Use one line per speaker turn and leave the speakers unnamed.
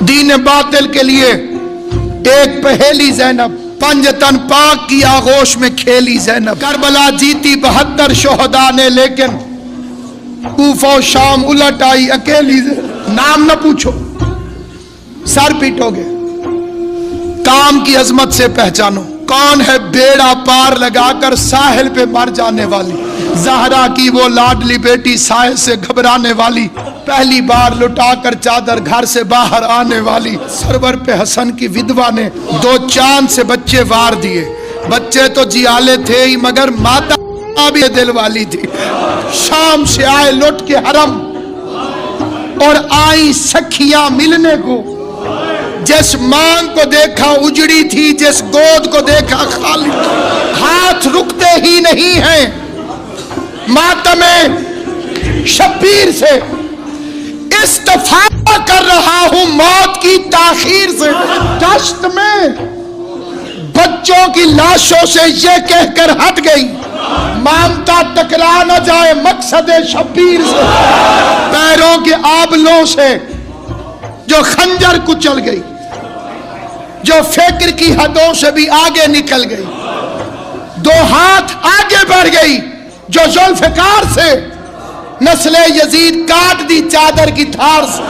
دین باطل کے لیے ایک پہیلی زینب، پنجتن پاک کی آغوش میں کھیلی زینب۔ کربلا جیتی 72 شہداء نے، لیکن کوفہ و شام الٹ آئی اکیلی زینب۔ نام نہ پوچھو، سر پیٹو گے۔ کام کی عظمت سے پہچانو کون ہے بیڑا پار لگا کر ساحل پہ مر جانے والی، زہرا کی وہ لاڈلی بیٹی سائے سے گھبرانے والی، پہلی بار لٹا کر چادر گھر سے باہر آنے والی، سرور پہ حسن کی ودوا نے 2 چاند سے بچے وار دیے۔ بچے تو جیالے تھے ہی مگر ماتا بھی دل والی تھی۔ شام سے آئے لٹ کے حرم اور آئی سکھیاں ملنے کو، جس مانگ کو دیکھا اجڑی تھی، جس گود کو دیکھا خالی۔ ہاتھ رکتے ہی نہیں ہیں ماتم شبیر سے، استفادہ کر رہا ہوں موت کی تاخیر سے۔ دشت میں بچوں کی لاشوں سے یہ کہہ کر ہٹ گئی، مامتا ٹکرا نہ جائے مقصد شبیر سے۔ پیروں کے آبلوں سے جو خنجر کچل گئی، جو فکر کی حدوں سے بھی آگے نکل گئی، 2 ہاتھ آگے بڑھ گئی، جو ذوالفقار سے نسل یزید کاٹ دی چادر کی دھار سے۔